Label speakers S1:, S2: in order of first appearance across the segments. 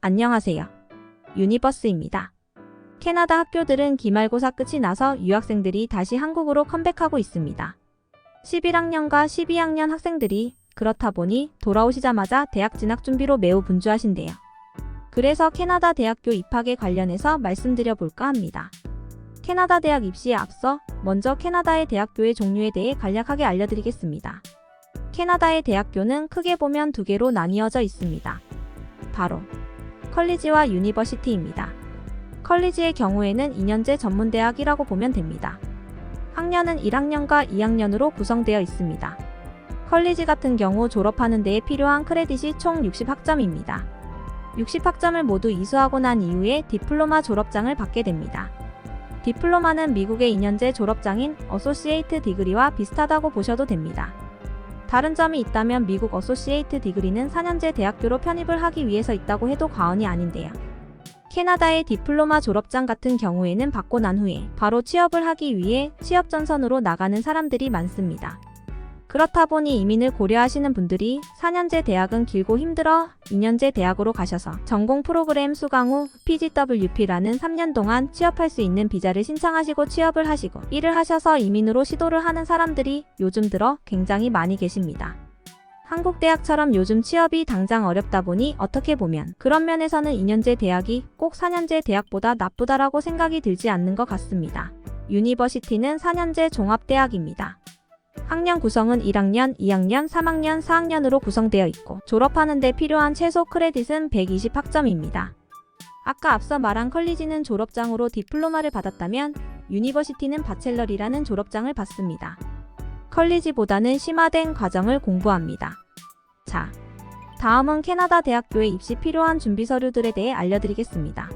S1: 안녕하세요. 유니버스입니다. 캐나다 학교들은 기말고사 끝이 나서 유학생들이 다시 한국으로 컴백하고 있습니다. 11학년과 12학년 학생들이 그렇다 보니 돌아오시자마자 대학 진학 준비로 매우 분주하신데요. 그래서 캐나다 대학교 입학에 관련해서 말씀드려 볼까 합니다. 캐나다 대학 입시에 앞서 먼저 캐나다의 대학교의 종류에 대해 간략하게 알려드리겠습니다. 캐나다의 대학교는 크게 보면 두 개로 나뉘어져 있습니다. 바로 컬리지와 유니버시티입니다. 컬리지의 경우에는 2년제 전문대학이라고 보면 됩니다. 학년은 1학년과 2학년으로 구성되어 있습니다. 컬리지 같은 경우 졸업하는 데에 필요한 크레딧이 총 60학점입니다. 60학점을 모두 이수하고 난 이후에 디플로마 졸업장을 받게 됩니다. 디플로마는 미국의 2년제 졸업장인 어소시에이트 디그리와 비슷하다고 보셔도 됩니다. 다른 점이 있다면 미국 어소시에이트 디그리는 4년제 대학교로 편입을 하기 위해서 있다고 해도 과언이 아닌데요. 캐나다의 디플로마 졸업장 같은 경우에는 받고 난 후에 바로 취업을 하기 위해 취업 전선으로 나가는 사람들이 많습니다. 그렇다 보니 이민을 고려하시는 분들이 4년제 대학은 길고 힘들어 2년제 대학으로 가셔서 전공 프로그램 수강 후 PGWP라는 3년 동안 취업할 수 있는 비자를 신청하시고 취업을 하시고 일을 하셔서 이민으로 시도를 하는 사람들이 요즘 들어 굉장히 많이 계십니다. 한국 대학처럼 요즘 취업이 당장 어렵다 보니 어떻게 보면 그런 면에서는 2년제 대학이 꼭 4년제 대학보다 나쁘다라고 생각이 들지 않는 것 같습니다. 유니버시티는 4년제 종합대학입니다. 학년 구성은 1학년, 2학년, 3학년, 4학년으로 구성되어 있고 졸업하는 데 필요한 최소 크레딧은 120학점입니다. 아까 앞서 말한 컬리지는 졸업장으로 디플로마를 받았다면 유니버시티는 바첼러리라는 졸업장을 받습니다. 컬리지보다는 심화된 과정을 공부합니다. 자, 다음은 캐나다 대학교에 입시 필요한 준비 서류들에 대해 알려드리겠습니다.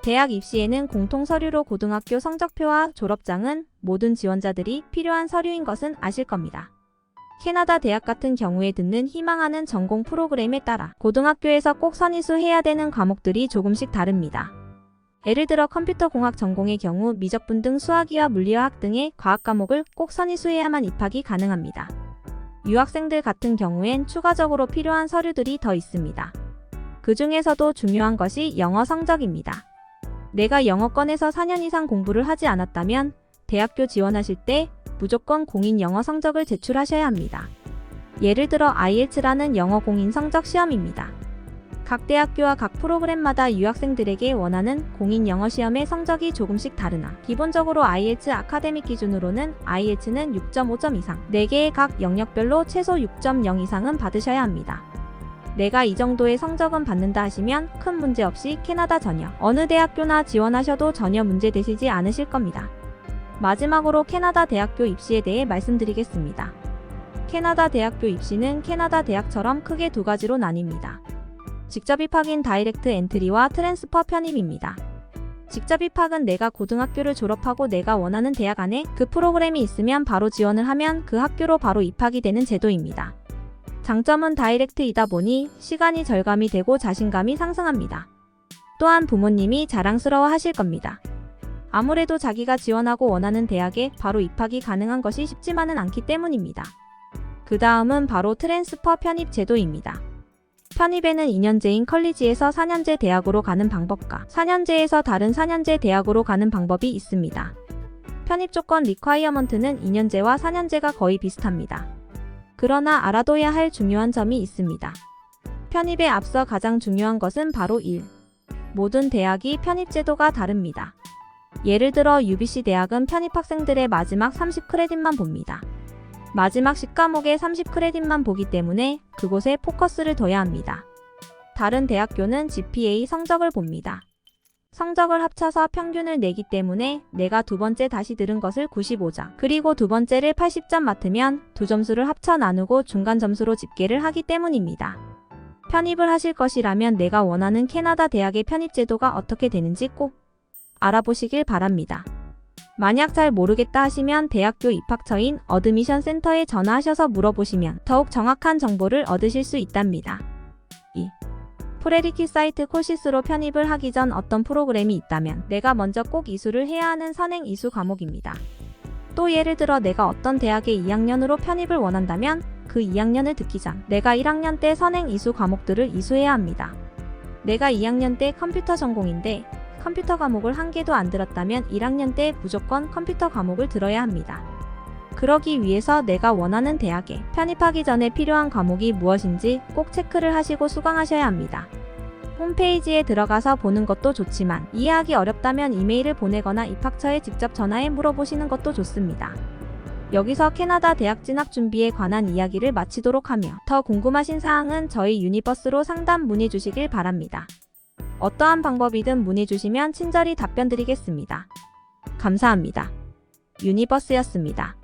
S1: 대학 입시에는 공통 서류로 고등학교 성적표와 졸업장은 모든 지원자들이 필요한 서류인 것은 아실 겁니다. 캐나다 대학 같은 경우에 듣는 희망하는 전공 프로그램에 따라 고등학교에서 꼭 선이수해야 되는 과목들이 조금씩 다릅니다. 예를 들어 컴퓨터공학 전공의 경우 미적분 등 수학이와 물리화학 등의 과학 과목을 꼭 선이수해야만 입학이 가능합니다. 유학생들 같은 경우엔 추가적으로 필요한 서류들이 더 있습니다. 그 중에서도 중요한 것이 영어 성적입니다. 내가 영어권에서 4년 이상 공부를 하지 않았다면 대학교 지원하실 때 무조건 공인 영어 성적을 제출하셔야 합니다. 예를 들어 IELTS라는 영어 공인 성적 시험입니다. 각 대학교와 각 프로그램마다 유학생들에게 원하는 공인 영어 시험의 성적이 조금씩 다르나 기본적으로 IELTS 아카데믹 기준으로는 IELTS는 6.5점 이상, 4개의 각 영역별로 최소 6.0 이상은 받으셔야 합니다. 내가 이 정도의 성적은 받는다 하시면 큰 문제 없이 캐나다 전역 어느 대학교나 지원하셔도 전혀 문제 되시지 않으실 겁니다. 마지막으로 캐나다 대학교 입시에 대해 말씀드리겠습니다. 캐나다 대학교 입시는 캐나다 대학처럼 크게 두 가지로 나뉩니다. 직접 입학인 다이렉트 엔트리와 트랜스퍼 편입입니다. 직접 입학은 내가 고등학교를 졸업하고 내가 원하는 대학 안에 그 프로그램이 있으면 바로 지원을 하면 그 학교로 바로 입학이 되는 제도입니다. 장점은 다이렉트이다 보니 시간이 절감이 되고 자신감이 상승합니다. 또한 부모님이 자랑스러워 하실 겁니다. 아무래도 자기가 지원하고 원하는 대학에 바로 입학이 가능한 것이 쉽지만은 않기 때문입니다. 그 다음은 바로 트랜스퍼 편입 제도입니다. 편입에는 2년제인 컬리지에서 4년제 대학으로 가는 방법과 4년제에서 다른 4년제 대학으로 가는 방법이 있습니다. 편입 조건 리콰이어먼트는 2년제와 4년제가 거의 비슷합니다. 그러나 알아둬야 할 중요한 점이 있습니다. 편입에 앞서 가장 중요한 것은 바로 1. 모든 대학이 편입 제도가 다릅니다. 예를 들어 UBC 대학은 편입 학생들의 마지막 30크레딧만 봅니다. 마지막 10과목에 30크레딧만 보기 때문에 그곳에 포커스를 둬야 합니다. 다른 대학교는 GPA 성적을 봅니다. 성적을 합쳐서 평균을 내기 때문에 내가 두 번째 다시 들은 것을 95점, 그리고 두 번째를 80점 맡으면 두 점수를 합쳐 나누고 중간 점수로 집계를 하기 때문입니다. 편입을 하실 것이라면 내가 원하는 캐나다 대학의 편입 제도가 어떻게 되는지 꼭 알아보시길 바랍니다. 만약 잘 모르겠다 하시면 대학교 입학처인 어드미션 센터에 전화하셔서 물어보시면 더욱 정확한 정보를 얻으실 수 있답니다. 2. 프레리키 사이트 콜시스로 편입을 하기 전 어떤 프로그램이 있다면 내가 먼저 꼭 이수를 해야 하는 선행 이수 과목입니다. 또 예를 들어 내가 어떤 대학에 2학년으로 편입을 원한다면 그 2학년을 듣기 전 내가 1학년 때 선행 이수 과목들을 이수해야 합니다. 내가 2학년 때 컴퓨터 전공인데 컴퓨터 과목을 한 개도 안 들었다면 1학년 때 무조건 컴퓨터 과목을 들어야 합니다. 그러기 위해서 내가 원하는 대학에 편입하기 전에 필요한 과목이 무엇인지 꼭 체크를 하시고 수강하셔야 합니다. 홈페이지에 들어가서 보는 것도 좋지만 이해하기 어렵다면 이메일을 보내거나 입학처에 직접 전화해 물어보시는 것도 좋습니다. 여기서 캐나다 대학 진학 준비에 관한 이야기를 마치도록 하며 더 궁금하신 사항은 저희 유니버스로 상담 문의 주시길 바랍니다. 어떠한 방법이든 문의 주시면 친절히 답변 드리겠습니다. 감사합니다. 유니버스였습니다.